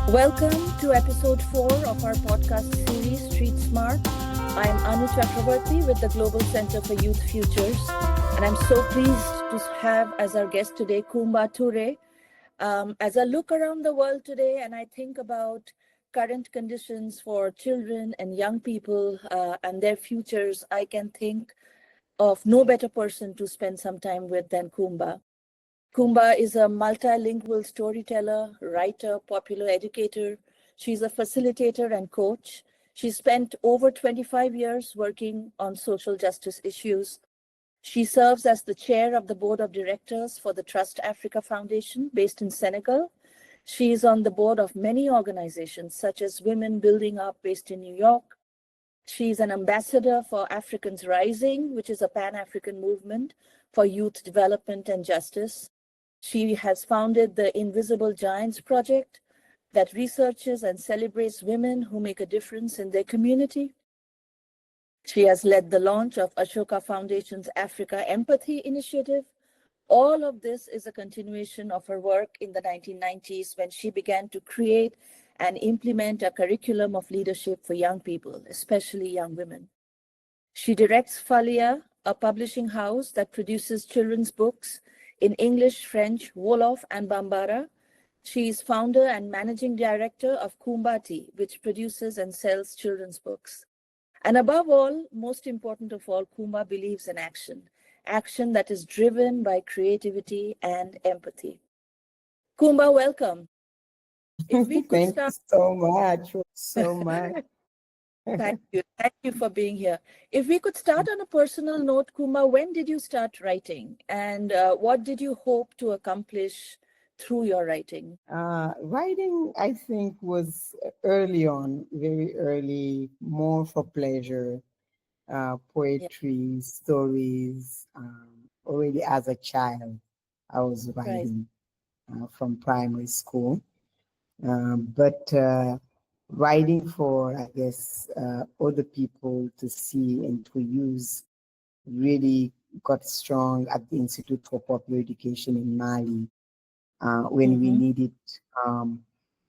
Welcome to episode 4 of our podcast series, StreetSmart. I am Anu Chakravarti with the Global Center for Youth Futures, and I'm so pleased to have as our guest today Coumba Touré. As I look around the world today and I think about current conditions for children and young people and their futures, I can think of no better person to spend some time with than Coumba. Coumba is a multilingual storyteller, writer, popular educator. She's a facilitator and coach. She spent over 25 years working on social justice issues. She serves as the chair of the board of directors for the Trust Africa Foundation based in Senegal. She is on the board of many organizations such as Women Building Up based in New York. She's an ambassador for Africans Rising, which is a Pan-African movement for youth development and justice. She has founded the Invisible Giants Project that researches and celebrates women who make a difference in their community. She has led the launch of Ashoka Foundation's Africa Empathy Initiative. All of this is a continuation of her work in the 1990s when she began to create and implement a curriculum of leadership for young people, especially young women. She directs Falia, a publishing house that produces children's books in English, French, Wolof, and Bambara. She is founder and managing director of Coumba, which produces and sells children's books. And above all, most important of all, Coumba believes in action that is driven by creativity and empathy. Coumba, welcome. If we could Thank you so much. So much. Thank you. Thank you for being here. If we could start on a personal note, Coumba, when did you start writing? And what did you hope to accomplish through your writing? Writing, I think, was early on, very early, more for pleasure, poetry, stories. Already as a child, I was writing from primary school. But writing for, I guess, other people to see and to use really got strong at the Institute for Popular Education in Mali when we needed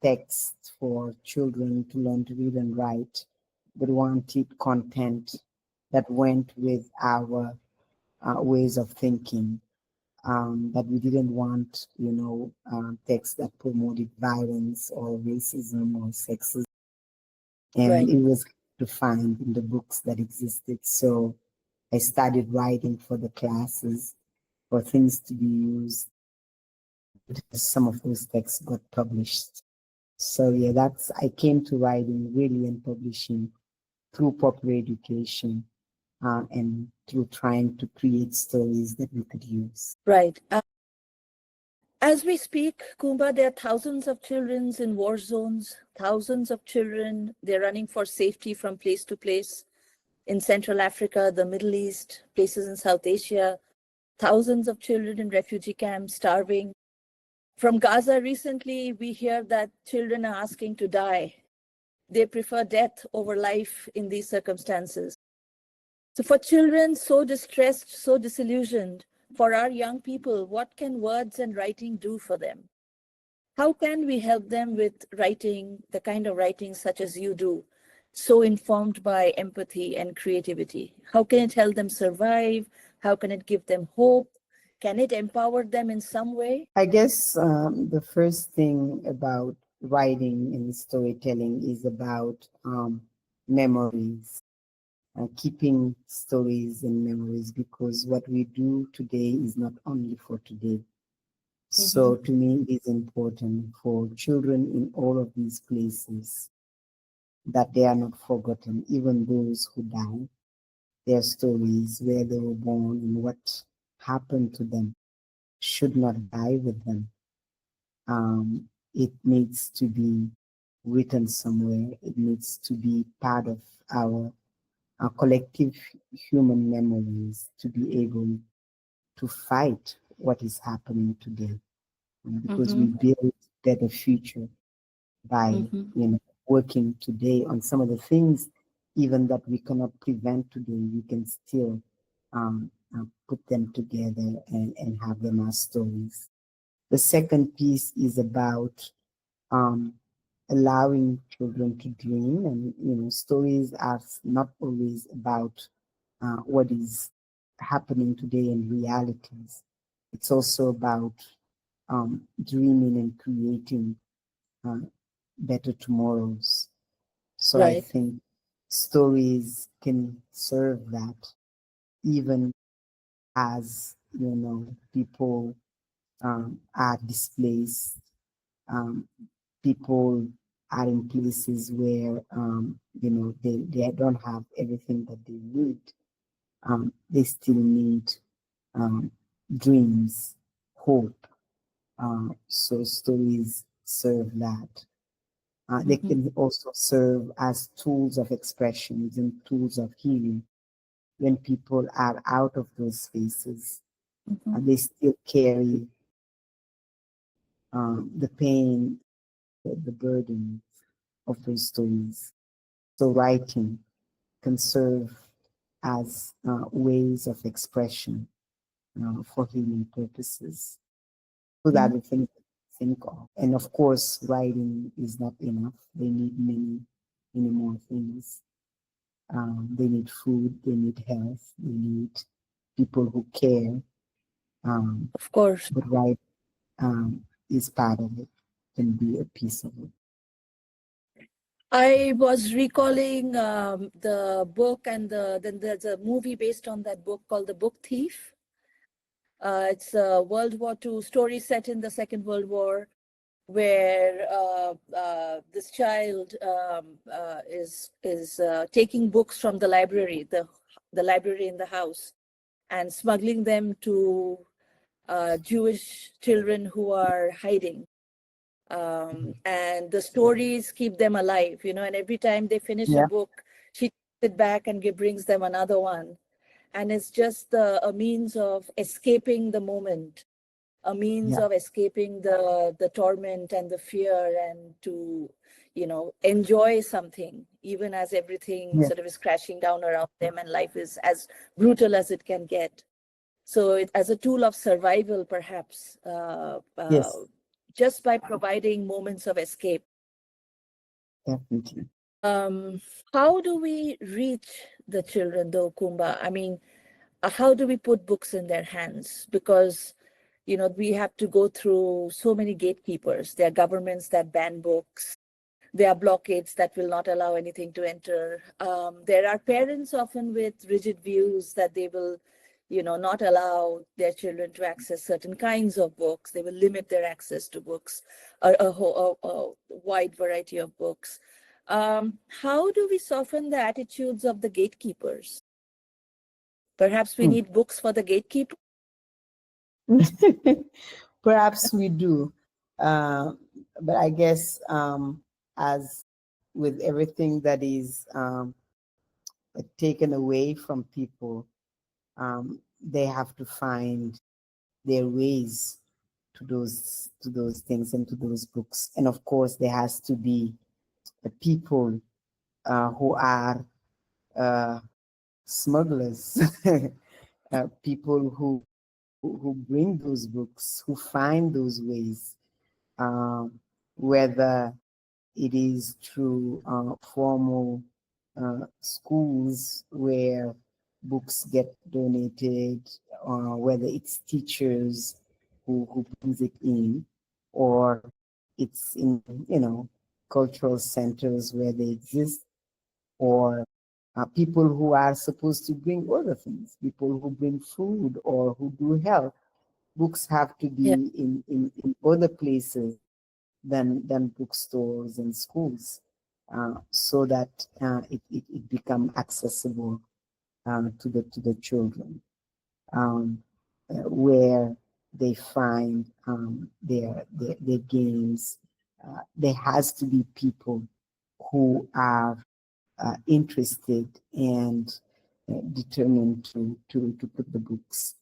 texts for children to learn to read and write, but wanted content that went with our ways of thinking. That we didn't want, texts that promoted violence or racism or sexism. And it was to find in the books that existed. So I started writing for the classes, for things to be used. Some of those texts got published. So yeah, I came to writing really and publishing through popular education. And through trying to create stories that we could use. Right. As we speak, Coumba, there are thousands of children in war zones, thousands of children, they're running for safety from place to place in Central Africa, the Middle East, places in South Asia, thousands of children in refugee camps starving. From Gaza recently, we hear that children are asking to die. They prefer death over life in these circumstances. So for children so distressed, so disillusioned, for our young people, what can words and writing do for them? How can we help them with writing, the kind of writing such as you do, so informed by empathy and creativity? How can it help them survive? How can it give them hope? Can it empower them in some way? I guess the first thing about writing and storytelling is about memories. Keeping stories and memories, because what we do today is not only for today. So to me, it's important for children in all of these places that they are not forgotten, even those who died. Their stories, where they were born and what happened to them, should not die with them. It needs to be written somewhere. It needs to be part of our collective human memories to be able to fight what is happening today, because we build a better future by working today on some of the things even that we cannot prevent today. We can still put them together and have them as stories. The second piece is about allowing children to dream. And stories are not always about what is happening today in realities. It's also about dreaming and creating uh, better tomorrows. So I Right. think stories can serve that, even as people are displaced, um, people are in places where they don't have everything that they need. They still need um, dreams, hope. So stories serve that. They Mm-hmm. can also serve as tools of expressions and tools of healing. When people are out of those spaces, Mm-hmm. they still carry the pain, the burden of those stories. So writing can serve as ways of expression for healing purposes. So that Mm-hmm. the things to think of. And of course, writing is not enough. They need many more things. They need food, they need health, they need people who care. Of course. But writing is part of it, can be a piece of it. I was recalling the book, and then there's a movie based on that book called The Book Thief. It's a World War II story set in the Second World War, where this child is taking books from the library, the library in the house, and smuggling them to Jewish children who are hiding. And the stories keep them alive, and every time they finish a Yeah, book, she takes it back and brings them another one. And it's just a means of escaping the moment, a means yeah, of escaping the torment and the fear, and to enjoy something, even as everything yeah, sort of is crashing down around them and life is as brutal as it can get. So as a tool of survival, perhaps, yes, just by providing moments of escape. definitely. um, how do we reach the children, though, Kumba? I mean, how do we put books in their hands? Because we have to go through so many gatekeepers. There are governments that ban books. There are blockades that will not allow anything to enter. There are parents often with rigid views that they will, not allow their children to access certain kinds of books. They will limit their access to books, a wide variety of books. How do we soften the attitudes of the gatekeepers? Perhaps we Hmm. need books for the gatekeeper. Perhaps we do. Uh, but I guess, as with everything that is taken away from people, they have to find their ways to those things and to those books. And of course, there has to be people who are uh, smugglers, people who bring those books, who find those ways, whether it is through formal schools where books get donated, whether it's teachers who brings it in, or it's in, cultural centers where they exist, or people who are supposed to bring other things, people who bring food or who do health. Books have to Yeah. be in other places than bookstores and schools, so that it become accessible to the children, where they find their games. There has to be people who are interested and determined to put the books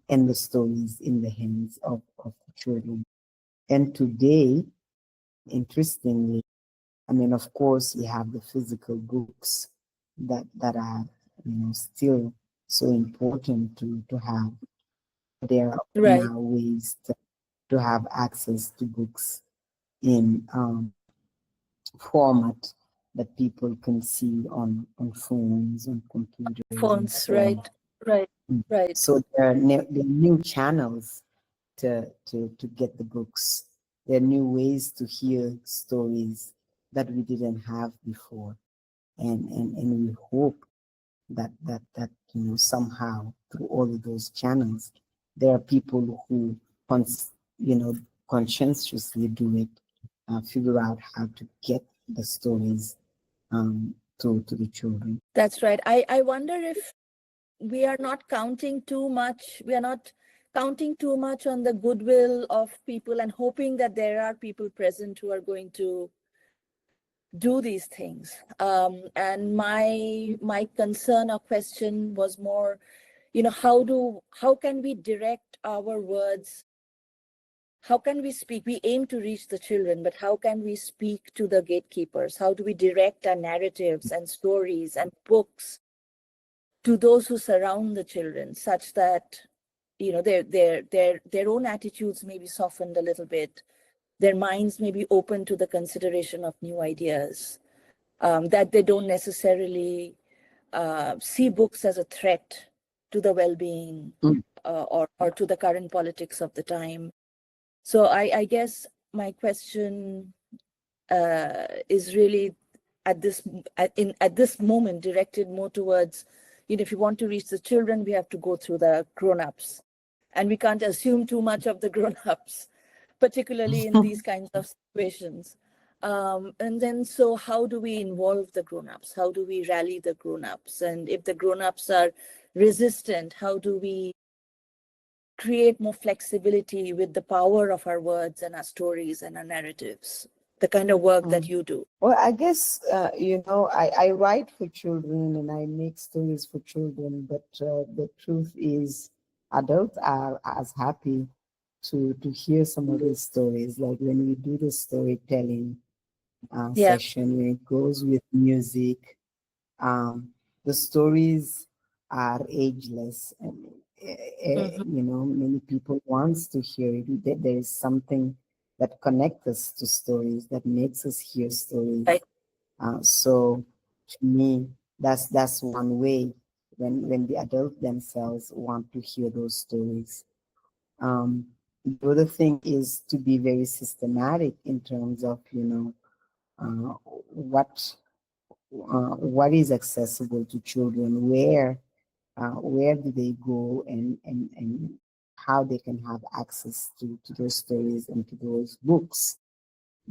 and the stories in the hands of the children. And today, interestingly, I mean, of course, we have the physical books that are, still so important to have. There are Right. now ways to have access to books in format that people can see on phones, on computers, and Phones, so on. right, Mm. right. So there are new channels to get the books. There are new ways to hear stories that we didn't have before. And we hope that somehow through all of those channels, there are people who you know conscientiously do it, figure out how to get the stories to the children. That's right. I wonder if we are not counting too much. We are not counting too much on the goodwill of people and hoping that there are people present who are going to do these things. And my concern or question was more, how can we direct our words? How can we speak? We aim to reach the children, but how can we speak to the gatekeepers? How do we direct our narratives and stories and books to those who surround the children, such that their own attitudes may be softened a little bit, their minds may be open to the consideration of new ideas, that they don't necessarily see books as a threat to the well-being Mm. or to the current politics of the time. So I guess my question is really at this moment directed more towards, if you want to reach the children, we have to go through the grown-ups, and we can't assume too much of the grown-ups, particularly in these kinds of situations. And then, so how do we involve the grown-ups? How do we rally the grown-ups? And if the grown-ups are resistant, how do we create more flexibility with the power of our words and our stories and our narratives? The kind of work that you do. Well, I guess, I write for children and I make stories for children, but the truth is, adults are as happy to hear some of these stories. Like when we do the storytelling Yeah. session, when it goes with music, um, the stories are ageless. And, Mhm. many people wants to hear it. There is something that connects us to stories, that makes us hear stories. Right. So to me, that's one way when the adults themselves want to hear those stories. The other thing is to be very systematic in terms of uh, what what is accessible to children, where do they go, and how they can have access to those stories and to those books.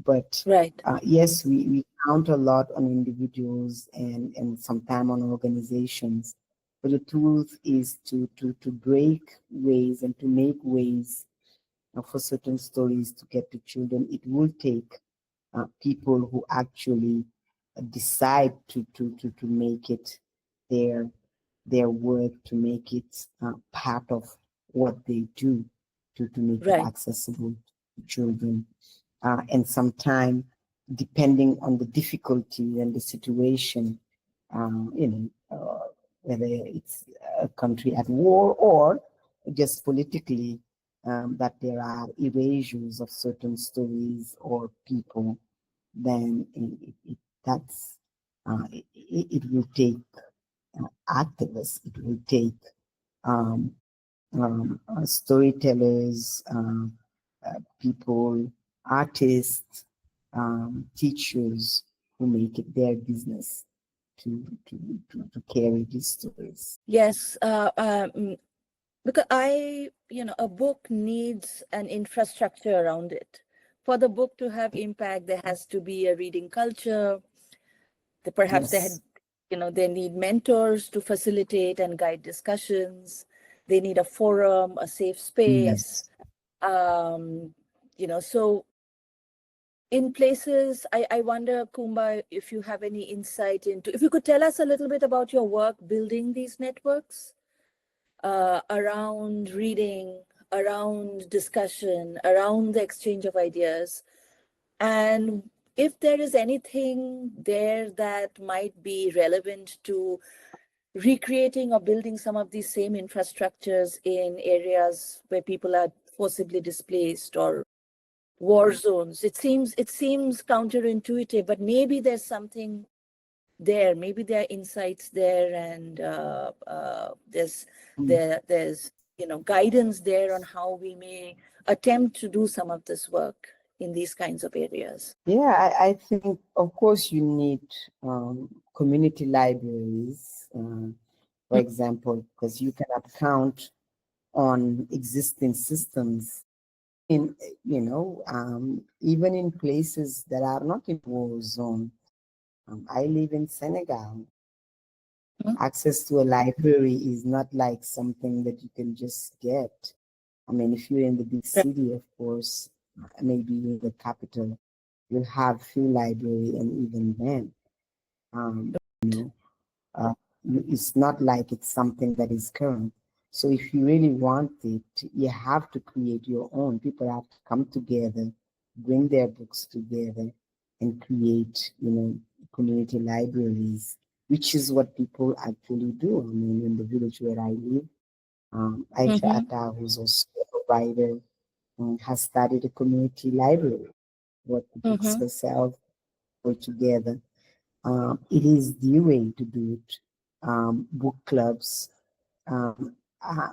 But Right. yes, we count a lot on individuals and sometimes on organizations. But the truth is to break ways and to make ways for certain stories to get to children. It will take people who actually decide to make it their their work, to make it part of what they do, to make it Right. accessible to children. And sometimes, depending on the difficulty and the situation, whether it's a country at war or just politically, that there are erasures of certain stories or people, then that's it will take activists, it will take um, storytellers, people, artists, teachers who make it their business to carry these stories. Yes. Because a book needs an infrastructure around it. For the book to have impact, there has to be a reading culture. Perhaps Yes, they need mentors to facilitate and guide discussions. They need a forum, a safe space. yes. So in places, I wonder, Coumba, if you have any insight into, if you could tell us a little bit about your work building these networks around reading, around discussion, around the exchange of ideas. And if there is anything there that might be relevant to recreating or building some of these same infrastructures in areas where people are forcibly displaced or war zones. It seems counterintuitive, but maybe there's something there. Maybe there are insights there, and there's guidance there on how we may attempt to do some of this work in these kinds of areas. Yeah, I think, of course, you need community libraries, for example, because you cannot count on existing systems in, even in places that are not in war zone. I live in Senegal. Access to a library is not like something that you can just get. I mean, if you're in the big city, of course, maybe in the capital, you'll have few library, and even then, um, you know, uh, it's not like it's something that is current. So if you really want it, you have to create your own. People have to come together, bring their books together, and create, community libraries, which is what people actually do. I mean, in the village where I live, Aisha Mm-hmm. Atta, who's also a writer, has started a community library, what the books Mm-hmm. herself put together. It is the way to do it. Book clubs. Um, uh,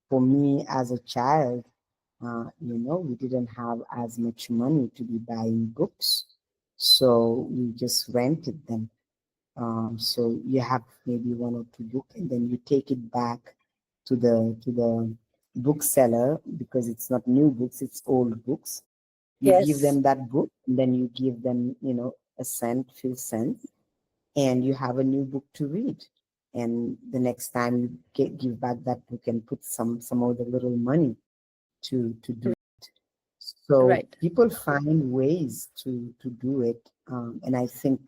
for me as a child, we didn't have as much money to be buying books, so we just rented them. So you have maybe one or two books, and then you take it back to the bookseller, because it's not new books, it's old books. You give Yes. them that book, and then you give them, a cent, few cents, and you have a new book to read. And the next time you give back that book and put some other little money to do. So Right. people find ways to do it, and I think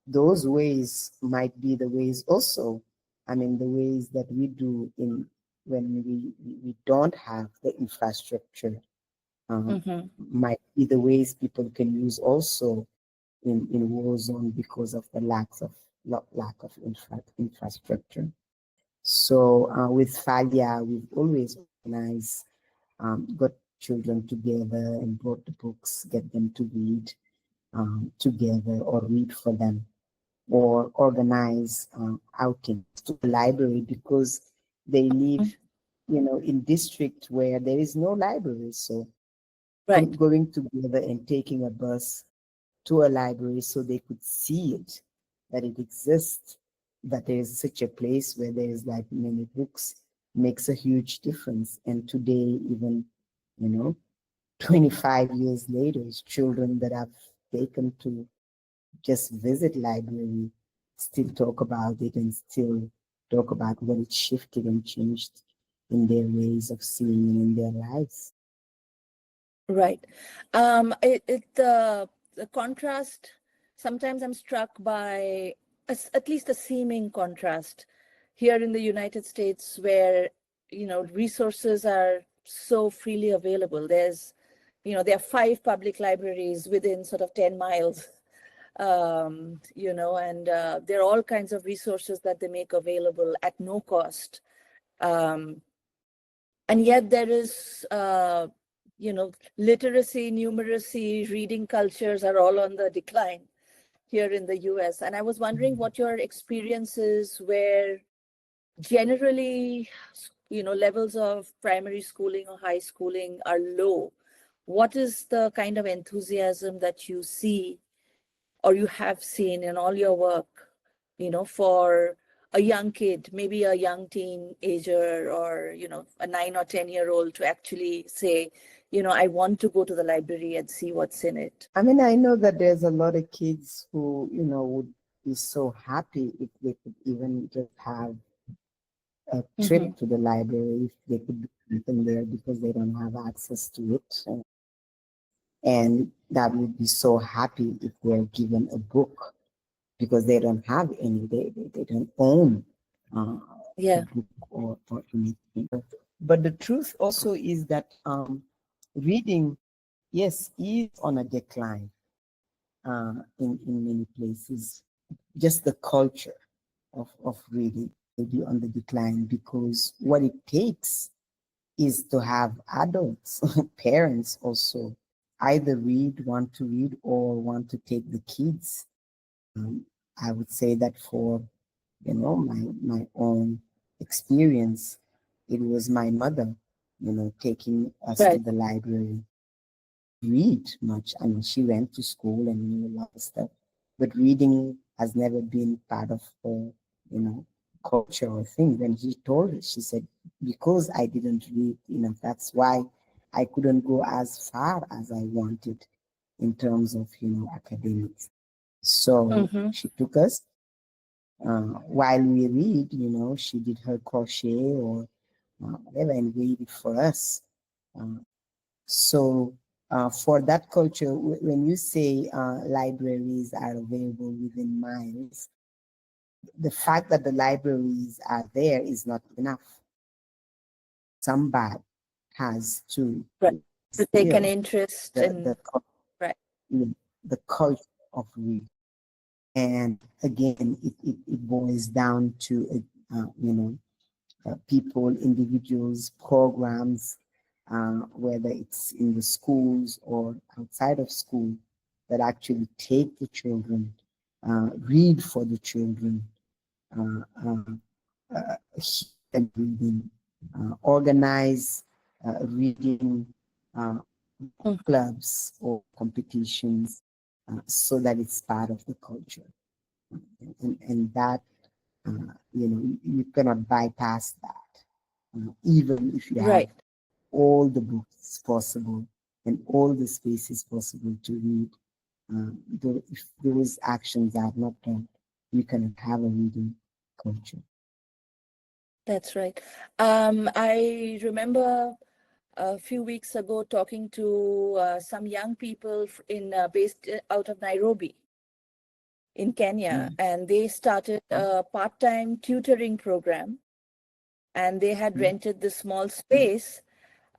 those ways might be the ways also. I mean, the ways that we do in when we don't have the infrastructure, Mm-hmm. might be the ways people can use also in war zone, because of the lack of infrastructure. So with Falia, we've always organized, got children together and brought the books, get them to read together, or read for them, or organize outings to the library, because they live, in district where there is no library. So Right. going together and taking a bus to a library so they could see it, that it exists, that there is such a place where there is like many books, makes a huge difference. And today, even, you know, 25 years later, children that have taken to just visit library still talk about it, and still talk about what it shifted and changed in their ways of seeing and in their lives. Right. The contrast, sometimes I'm struck by at least a seeming contrast here in the United States, where, resources are so freely available. There are 5 public libraries within sort of 10 miles, and there are all kinds of resources that they make available at no cost. Um, and yet there is literacy, numeracy, reading cultures are all on the decline here in the US. And I was wondering what your experience is, where generally levels of primary schooling or high schooling are low. What is the kind of enthusiasm that you see or you have seen in all your work, for a young kid, maybe a young teenager, or, a 9 or 10-year-old, to actually say, I want to go to the library and see what's in it? I mean, I know that there's a lot of kids who, would be so happy if they could even just have a Mm-hmm. trip to the library, if they could do something there, because they don't have access to it. And that would be so happy if they're given a book, because they don't have any, they don't own uh, a Yeah. book, or anything. But the truth also is that reading, yes, is on a decline in many places. Just the culture of reading may be on the decline, because what it takes is to have adults, parents also either want to read, or want to take the kids. I would say that for my own experience, it was my mother, taking us to Right. the library. Read much. I mean, she went to school and knew a lot of stuff, but reading has never been part of her, culture or thing. When she told us, she said, because I didn't read enough, that's why I couldn't go as far as I wanted in terms of, academics. So Mm-hmm. she took us, while we read, she did her crochet or whatever and read it for us. Uh, so for that culture, when you say libraries are available within miles, the fact that the libraries are there is not enough. Somebody has to Right. To take an instill interest the in, right. the culture of reading. And again, it boils down to people, individuals, programs, whether it's in the schools or outside of school, that actually take the children, read for the children, uh, hear them reading, organize reading uh, Mm. clubs or competitions, so that it's part of the culture. And that, you cannot bypass that, even if you have Right. all the books possible and all the spaces possible to read. If those actions are not done, you cannot have a reading culture. That's right. I remember a few weeks ago talking to some young people based out of Nairobi in Kenya, Mm, and they started a part-time tutoring program, and they had mm, rented this small space,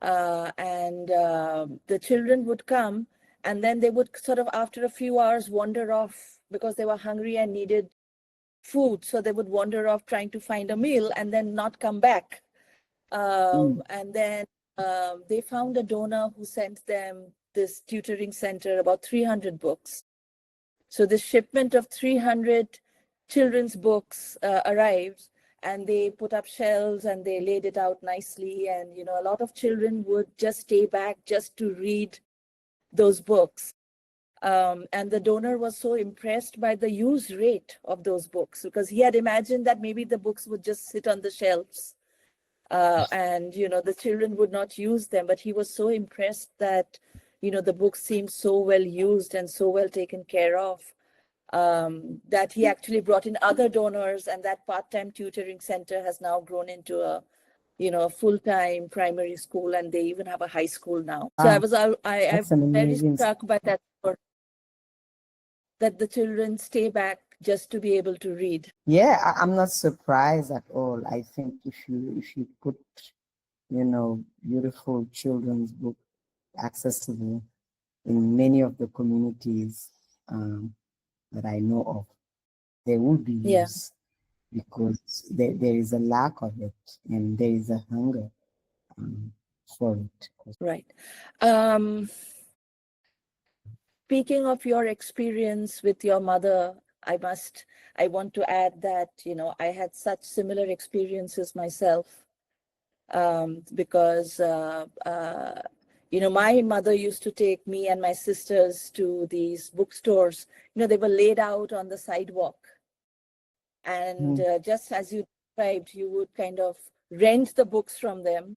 and the children would come, and then they would sort of, after a few hours, wander off because they were hungry and needed food. So they would wander off trying to find a meal and then not come back. mm, And then they found a donor who sent them this tutoring center about 300 books. So the shipment of 300 children's books arrived, and they put up shelves and they laid it out nicely. And, a lot of children would just stay back just to read those books. And the donor was so impressed by the use rate of those books, because he had imagined that maybe the books would just sit on the shelves, and the children would not use them. But he was so impressed that the books seemed so well used and so well taken care of, that he actually brought in other donors, and that part-time tutoring center has now grown into a full-time primary school, and they even have a high school now. So Wow, I'm that's an very amazing. struck by that the children stay back just to be able to read. Yeah, I'm not surprised at all. I think if you put, beautiful children's book accessible in many of the communities, that I know of, there will be Yeah, use, because there is a lack of it and there is a hunger, um, for it. right. Speaking of your experience with your mother, I want to add that, I had such similar experiences myself, because, my mother used to take me and my sisters to these bookstores. They were laid out on the sidewalk. And Mm, just as you described, you would kind of rent the books from them.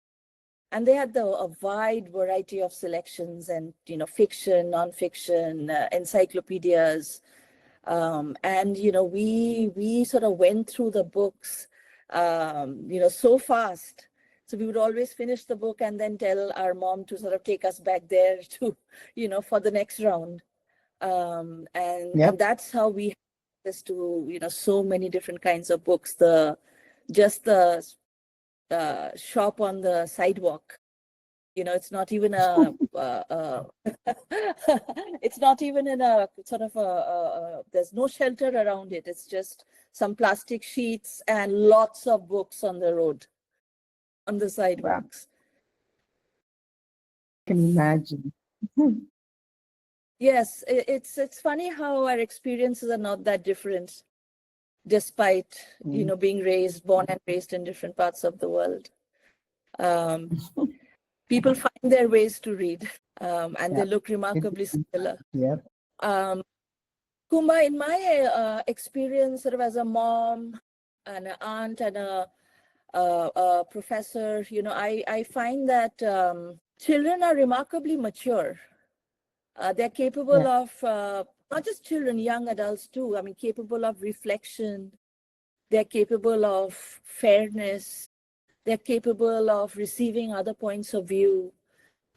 And they had a wide variety of selections, and fiction, nonfiction, encyclopedias, and we sort of went through the books, so fast. So we would always finish the book and then tell our mom to sort of take us back there to, for the next round, and yep. that's how we had access to so many different kinds of books. The shop on the sidewalk. It's not even it's not even in a sort of there's no shelter around it. It's just some plastic sheets and lots of books on the road, on the Wow, sidewalks. I can imagine. Yes, it's funny how our experiences are not that different, despite Mm. being born and raised in different parts of the world. Um, People find their ways to read, and Yeah. they look remarkably similar. Yep. Um, Kumba, in my experience, sort of as a mom, and an aunt, and a professor, I find that children are remarkably mature. They're capable Yeah. of, not just children, young adults too. I mean, capable of reflection. They're capable of fairness. They're capable of receiving other points of view.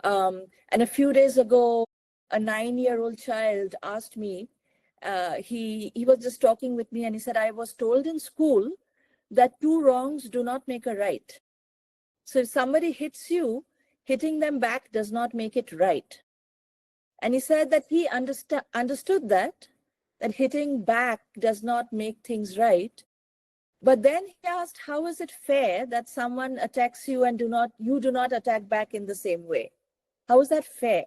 And a few days ago, a 9-year-old child asked me, he was just talking with me, and he said, I was told in school that two wrongs do not make a right. So if somebody hits you, hitting them back does not make it right. And he said that he understood that hitting back does not make things right. But then he asked, how is it fair that someone attacks you and you do not attack back in the same way? How is that fair?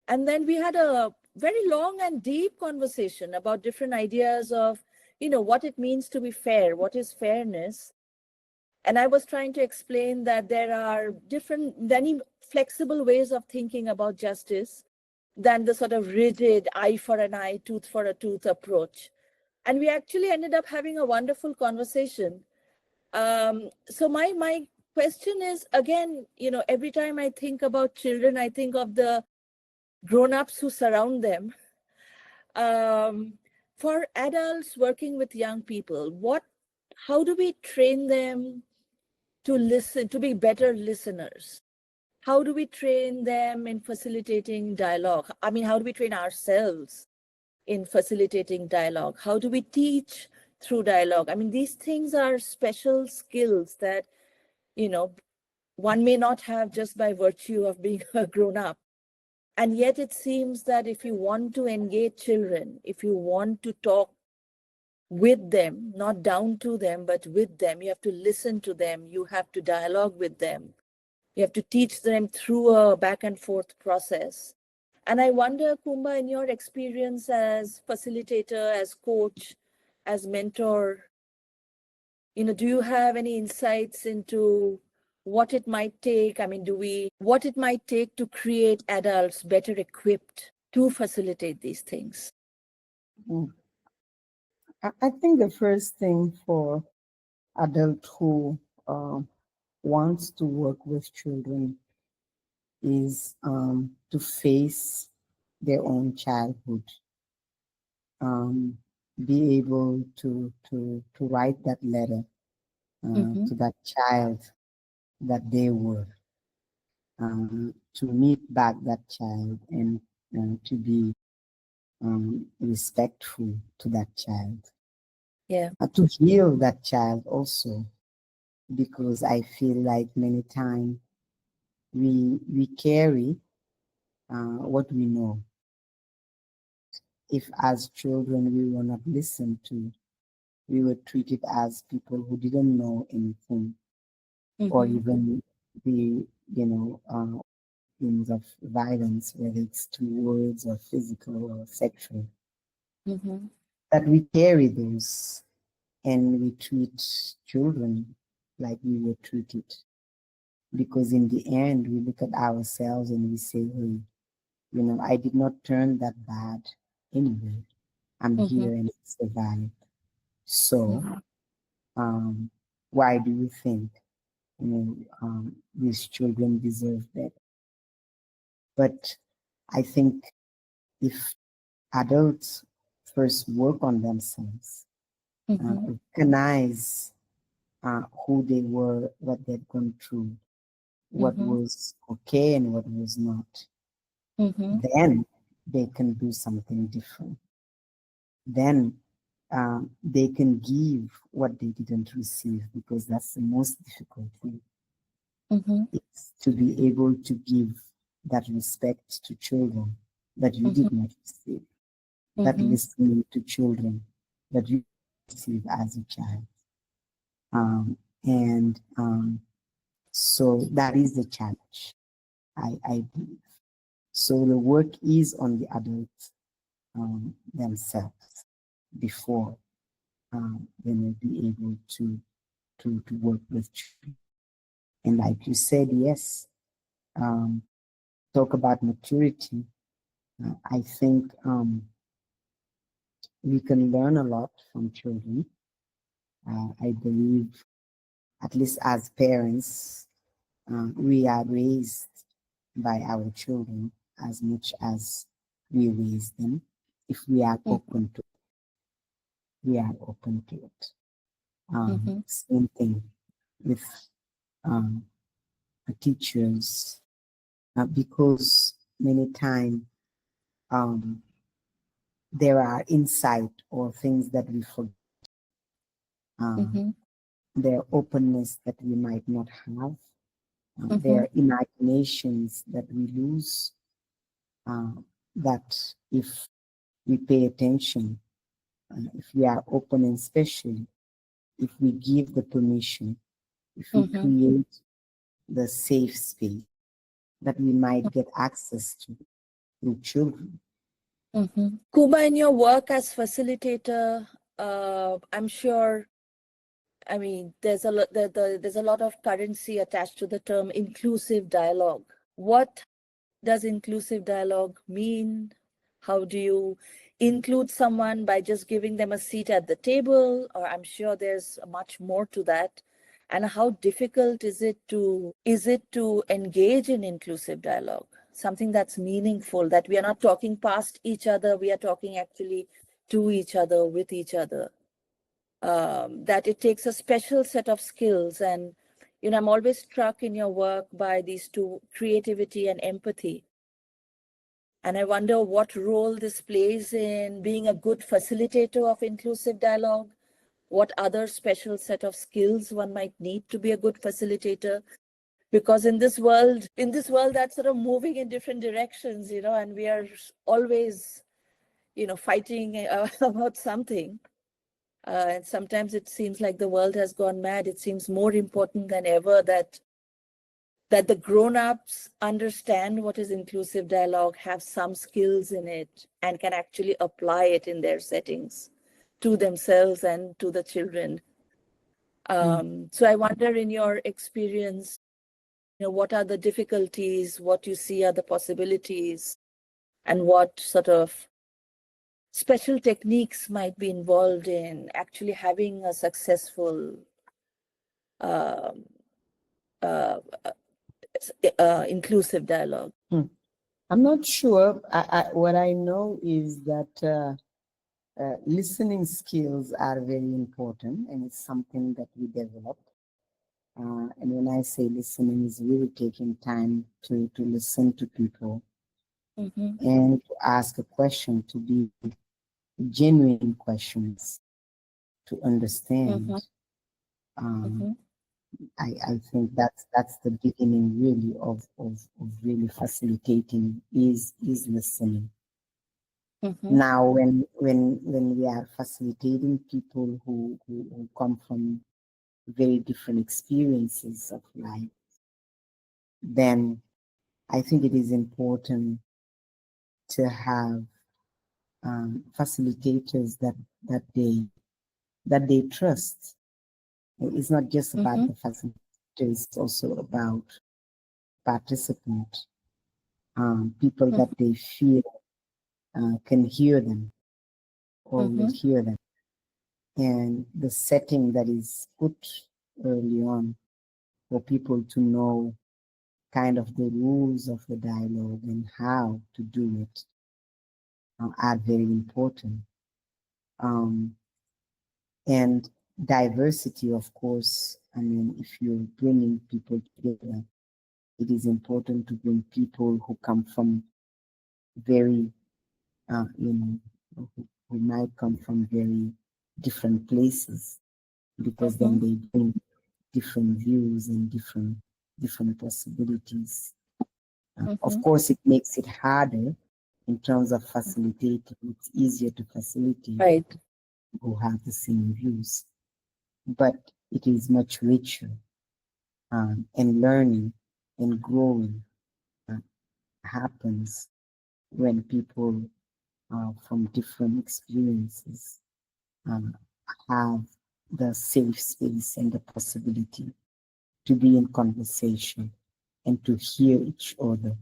And then we had a very long and deep conversation about different ideas of, what it means to be fair, what is fairness. And I was trying to explain that there are many flexible ways of thinking about justice than the sort of rigid eye for an eye, tooth for a tooth approach. And we actually ended up having a wonderful conversation. So my question is, again, every time I think about children, I think of the grown-ups who surround them. For adults working with young people, how do we train them to listen, to be better listeners? How do we train them in facilitating dialogue? I mean, how do we train ourselves in facilitating dialogue? How do we teach through dialogue? I mean, these things are special skills that, one may not have just by virtue of being a grown up. And yet it seems that if you want to engage children, if you want to talk with them, not down to them, but with them, you have to listen to them, you have to dialogue with them, you have to teach them through a back and forth process. And I wonder, Coumba, in your experience as facilitator, as coach, as mentor, do you have any insights into what it might take? I mean, what it might take to create adults better equipped to facilitate these things? Mm. I think the first thing for adult who wants to work with children is to face their own childhood, be able to write that letter Mm-hmm. to that child that they were, to meet back that child and to be respectful to that child, Yeah. to heal that child also, because I feel like many times we carry what we know. If as children we were not listened to, we were treated as people who didn't know anything, or Mm-hmm. even the things of violence, whether it's through words or physical or sexual, Mm-hmm. that we carry those and we treat children like we were treated. Because in the end, we look at ourselves and we say, hey, I did not turn that bad anyway. I'm Mm-hmm. here and I survived. So, Mm-hmm. why do you think, these children deserve better? But I think if adults first work on themselves, Mm-hmm. recognize who they were, what they'd gone through, what Mm-hmm. was okay and what was not, Mm-hmm. then they can do something different. Then they can give what they didn't receive, because that's the most difficult thing. Mm-hmm. It's to be able to give that respect to children that you Mm-hmm. did not receive, that Mm-hmm. listening to children that you receive as a child. And so that is the challenge, I believe. So the work is on the adults themselves before they will be able to work with children. And like you said, yes, talk about maturity. I think we can learn a lot from children. I believe, at least as parents, we are raised by our children as much as we raise them. If we are open to, we are open to it. Same thing with um, teachers, because many times there are insight or things that we forget, their openness that we might not have, their imaginations that we lose, that if we pay attention, if we are open, and especially if we give the permission, if we create the safe space that we might get access to through children. Coumba, in your work as facilitator, I'm sure, I mean, there's a lot of currency attached to the term inclusive dialogue. What does inclusive dialogue mean? How do you include someone by just giving them a seat at the table? Or I'm sure there's much more to that. And how difficult is it to engage in inclusive dialogue? Something that's meaningful, that we are not talking past each other, we are talking actually to each other, with each other. That it takes a special set of skills. And I'm always struck in your work by these two, creativity and empathy. And I wonder what role this plays in being a good facilitator of inclusive dialogue, what other special set of skills one might need to be a good facilitator. Because in this world that's sort of moving in different directions, and we are always, fighting about something. And sometimes it seems like the world has gone mad. It seems more important than ever that the grown-ups understand what is inclusive dialogue, have some skills in it, and can actually apply it in their settings to themselves and to the children. So I wonder, in your experience, what are the difficulties, what you see are the possibilities, and what sort of special techniques might be involved in actually having a successful inclusive dialogue. I'm not sure. What I know is that listening skills are very important, and it's something that we develop. And when I say listening, is really taking time to listen to people and to ask a question, to be genuine questions, to understand. I think that's the beginning really of really facilitating is listening. Now when we are facilitating people who come from very different experiences of life, then I think it is important to have facilitators that they trust. It's not just about the facilitator, it's also about participant, people that they feel can hear them or will hear them. And the setting that is put early on for people to know kind of the rules of the dialogue and how to do it are very important. And diversity, of course, I mean, if you're bringing people together, it is important to bring people who come from very, who might come from very different places, because then they bring different views and different possibilities. Of course, it makes it harder in terms of facilitating. It's easier to facilitate who have the same views, but it is much richer and learning and growing happens when people from different experiences um, have the safe space and the possibility to be in conversation and to hear each other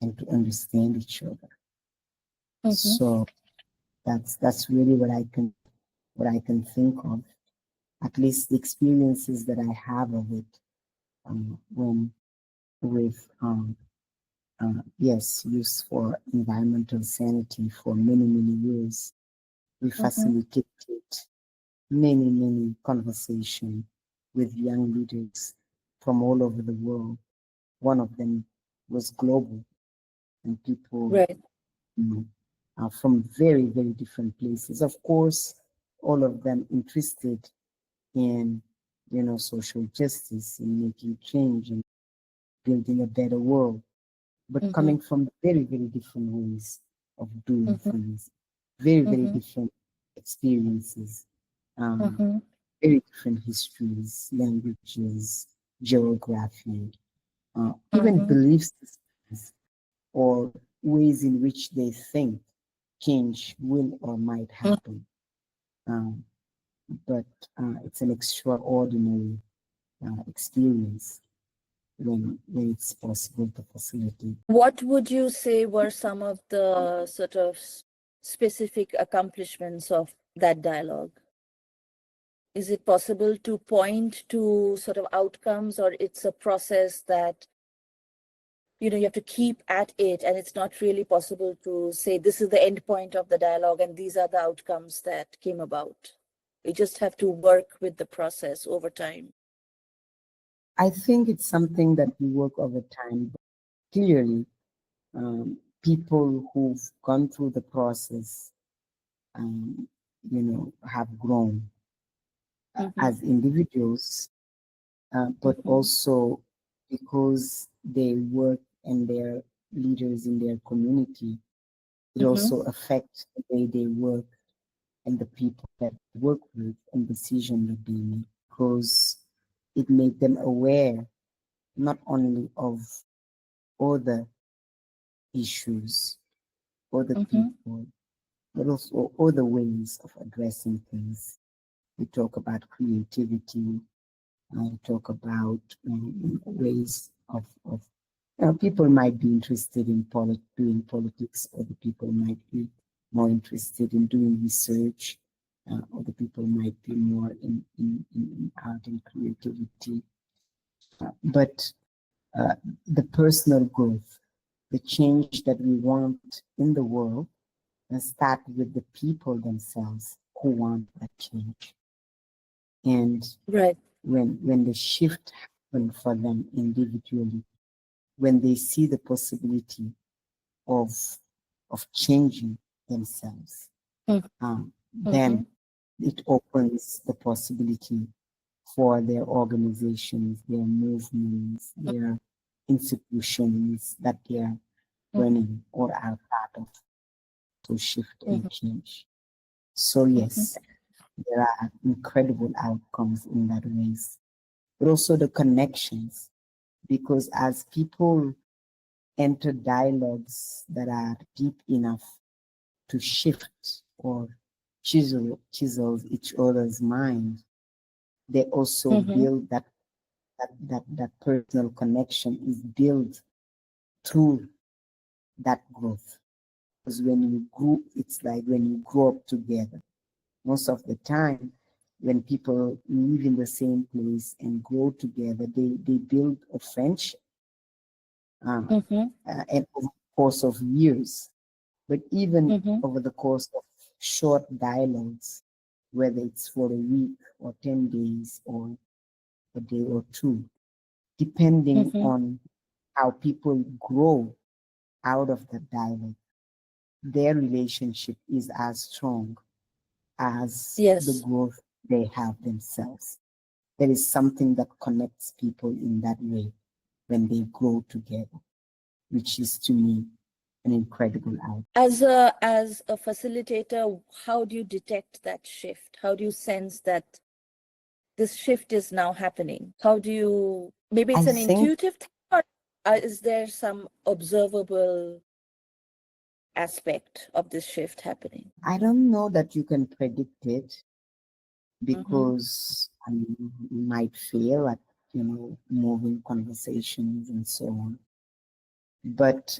and to understand each other. So that's really what I can think of. At least the experiences that I have of it when with yes, use for environmental sanity for many years. We facilitated many conversations with young leaders from all over the world. One of them was global, and people Right. from very different places. Of course, all of them interested in, social justice and making change and building a better world, but coming from very different ways of doing things, very different experiences, um, very different histories, languages, geography, even belief systems or ways in which they think change will or might happen. Um, but it's an extraordinary experience when it's possible to facilitate. What would you say were some of the sort of specific accomplishments of that dialogue? Is it possible to point to sort of outcomes, or it's a process that you have to keep at it, and it's not really possible to say this is the end point of the dialogue and these are the outcomes that came about? We just have to work with the process over time. I think it's something that we work over time. But clearly, people who've gone through the process, have grown as individuals, but also because they work and they're leaders in their community, it also affects the way they work and the people that they work with and decisions that they make, because it made them aware not only of other issues, other people, but also other ways of addressing things. We talk about creativity. I talk about ways of people might be interested in doing politics, other people might be more interested in doing research, other people might be more in art and creativity. But the personal growth, the change that we want in the world, and start with the people themselves who want that change. And Right. when the shift happens for them individually, when they see the possibility of changing themselves, then it opens the possibility for their organizations, their movements, their institutions that they are running or are part of to shift and change. So yes, there are incredible outcomes in that ways, but also the connections, because as people enter dialogues that are deep enough to shift or chisel each other's mind, they also build that personal connection is built through that growth. Because when you grow, it's like when you grow up together. Most of the time, when people live in the same place and grow together, they build a friendship and over the course of years. But even over the course of short dialogues, whether it's for a week or 10 days or a day or two, depending on how people grow out of that dialogue, their relationship is as strong as the Yes. growth they have themselves. There is something that connects people in that way when they grow together, which is to me an incredible outcome. As a facilitator, how do you detect that shift? How do you sense that this shift is now happening? How do you, maybe I it's an think intuitive thing, or Is there some observable aspect of this shift happening? I don't know that you can predict it Mm-hmm. because you might fail at, moving conversations and so on. But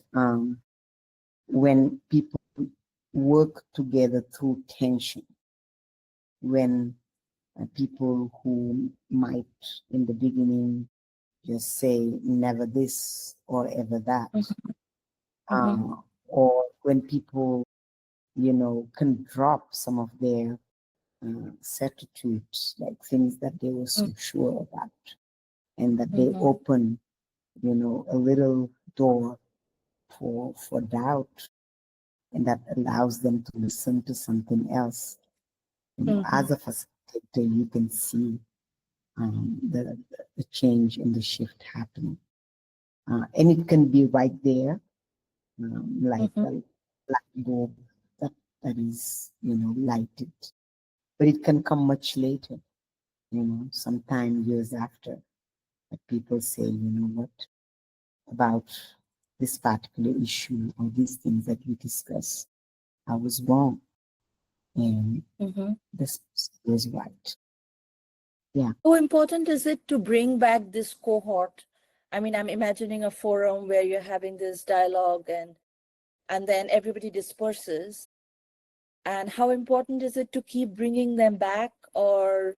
when people work together through tension, when people who might in the beginning just say never this or ever that, Mm-hmm. or when people, can drop some of their certitudes, like things that they were so sure about, and that they Mm-hmm. open, a little door for doubt, and that allows them to listen to something else. Mm-hmm. As a facilitator, you can see the change in the shift happening. And it can be right there, like Mm-hmm. a light bulb that, that is, lighted. But it can come much later, sometime years after, that people say, what about this particular issue or these things that we discuss? I was wrong, and Mm-hmm. this was right. Yeah. How important is it to bring back this cohort? I mean, I'm imagining a forum where you're having this dialogue and then everybody disperses. And how important is it to keep bringing them back, or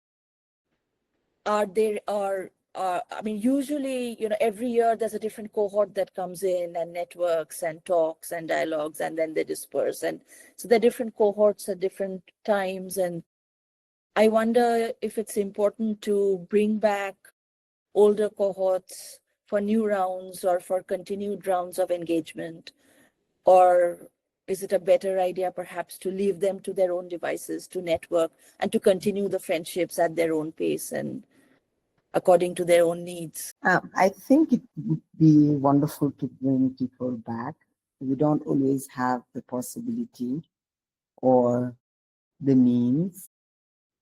are there are I mean, usually, every year there's a different cohort that comes in and networks and talks and dialogues, and then they disperse. And so there are different cohorts at different times. And I wonder if it's important to bring back older cohorts for new rounds or for continued rounds of engagement, or is it a better idea perhaps to leave them to their own devices to network and to continue the friendships at their own pace and according to their own needs? I think it would be wonderful to bring people back. We don't always have the possibility or the means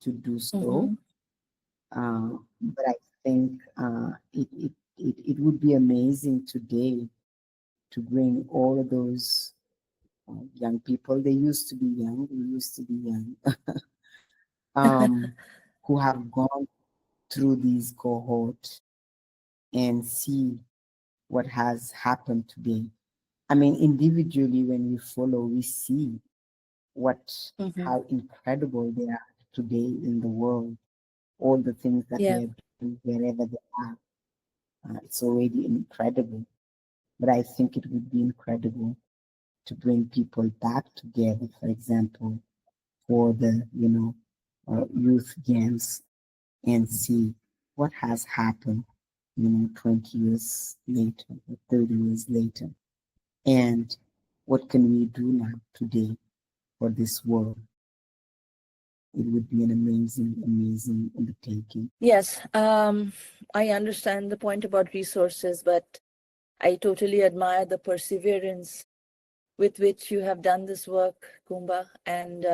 to do so. Mm-hmm. But I think it would be amazing today to bring all of those young people. They used to be young, we used to be young, who have gone through these cohorts and see what has happened today. I mean, individually, when we follow, we see Mm-hmm. how incredible they are today in the world. All the things that Yeah. they are doing wherever they are, it's already incredible. But I think it would be incredible to bring people back together, for example, for the youth games, and see what has happened 20 years later or 30 years later, and what can we do now today for this world. It would be an amazing undertaking. Yes, I understand the point about resources, but I totally admire the perseverance with which you have done this work, Coumba, and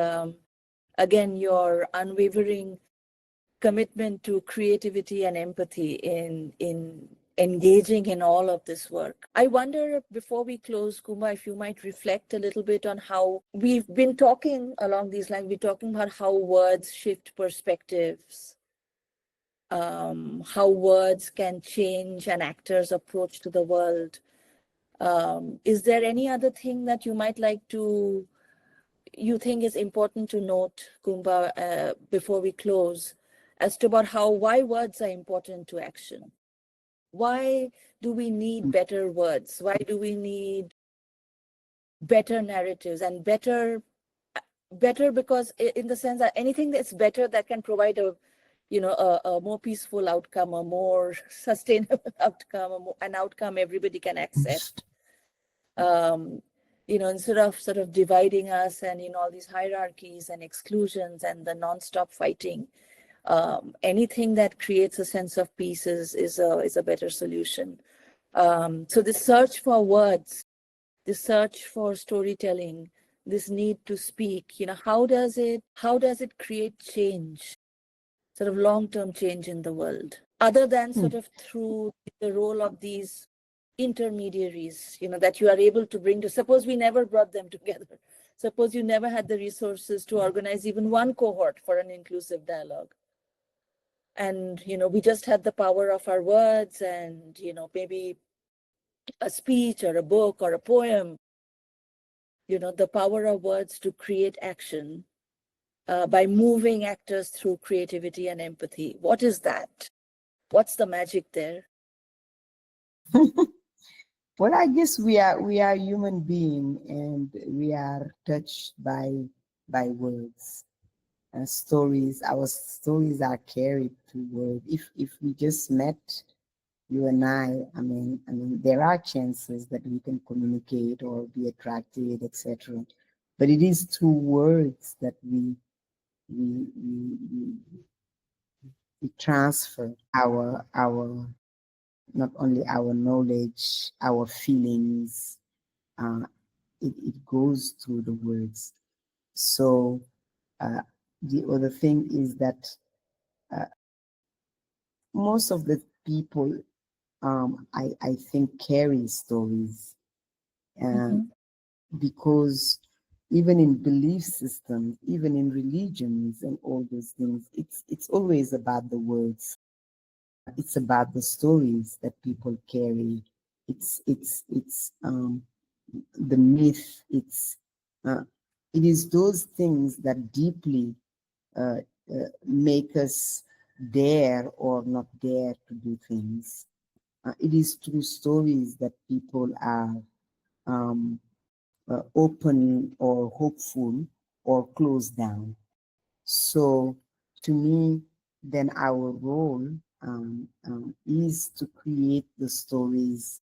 again, your unwavering commitment to creativity and empathy in engaging in all of this work. I wonder, before we close, Coumba, if you might reflect a little bit on how we've been talking along these lines. We're talking about how words shift perspectives, how words can change an actor's approach to the world. Is there any other thing that you think is important to note, Coumba, before we close, as to about why words are important to action? Why do we need better words? Why do we need better narratives and better because in the sense that anything that's better that can provide a more peaceful outcome, a more sustainable outcome, an outcome everybody can accept. Instead of sort of dividing us and all these hierarchies and exclusions and the nonstop fighting, anything that creates a sense of peace is a better solution. So the search for words, the search for storytelling, this need to speak, how does it create change, sort of long-term change in the world, other than Hmm. sort of through the role of these intermediaries, that you are able to bring to, suppose we never brought them together. Suppose you never had the resources to organize even one cohort for an inclusive dialogue. And, we just had the power of our words and, maybe a speech or a book or a poem, the power of words to create action by moving actors through creativity and empathy. What is that? What's the magic there? Well, I guess we are human being, and we are touched by words and stories. Our stories are carried through words. If we just met, you and I mean, there are chances that we can communicate or be attracted, etc. But it is through words that we, we, we transfer our not only our knowledge, our feelings. It goes through the words. So the other thing is that most of the people, I think, carry stories, because even in belief systems, even in religions and all those things, it's always about the words. It's about the stories that people carry. It's the myth. It is those things that deeply make us dare or not dare to do things. It is through stories that people are open or hopeful or closed down. So to me, then our role is to create the stories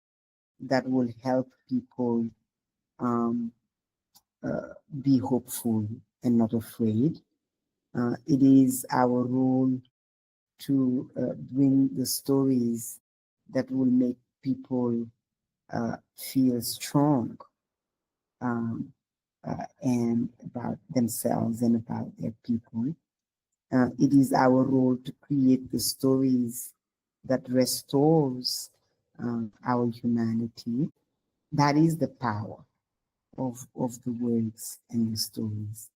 that will help people be hopeful and not afraid. It is our role to bring the stories that will make people feel strong and about themselves and about their people. It is our role to create the stories that restores our humanity. That is the power of the words and the stories.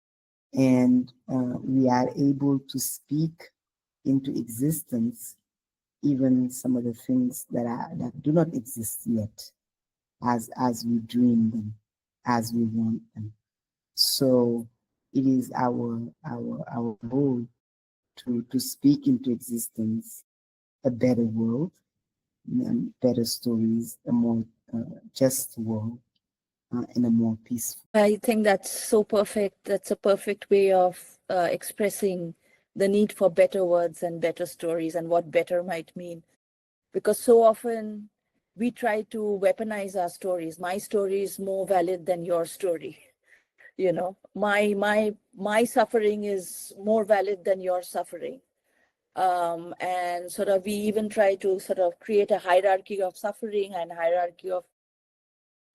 And we are able to speak into existence even some of the things that do not exist yet, as we dream them, as we want them. So it is our role to speak into existence a better world, better stories, a more just world, and a more peaceful. I think that's so perfect. That's a perfect way of expressing the need for better words and better stories and what better might mean. Because so often we try to weaponize our stories. My story is more valid than your story. My suffering is more valid than your suffering. And sort of we even try to sort of create a hierarchy of suffering and hierarchy of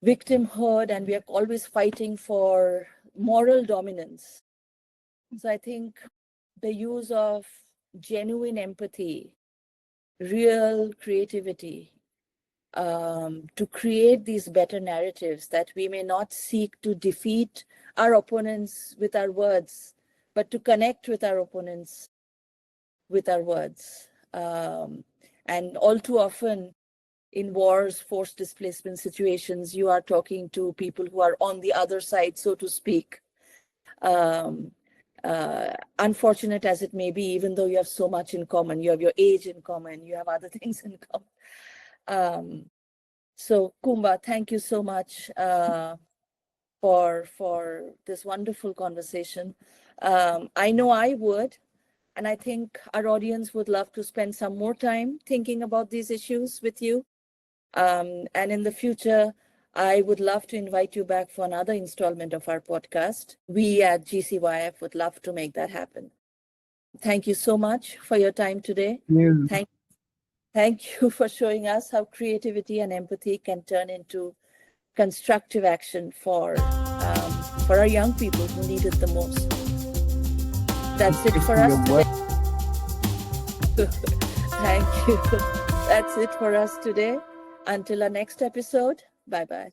victimhood, and we are always fighting for moral dominance. So I think the use of genuine empathy, real creativity, to create these better narratives that we may not seek to defeat our opponents with our words, but to connect with our opponents with our words. And all too often in wars, forced displacement situations, you are talking to people who are on the other side, so to speak. Unfortunate as it may be, even though you have so much in common, you have your age in common, you have other things in common. So Coumba, thank you so much for this wonderful conversation. I know I would, and I think our audience would love to spend some more time thinking about these issues with you. And in the future, I would love to invite you back for another installment of our podcast. We at GCYF would love to make that happen. Thank you so much for your time today. Yeah. Thank you for showing us how creativity and empathy can turn into constructive action for our young people who need it the most. That's it for us today. Thank you. That's it for us today. Until our next episode, bye bye.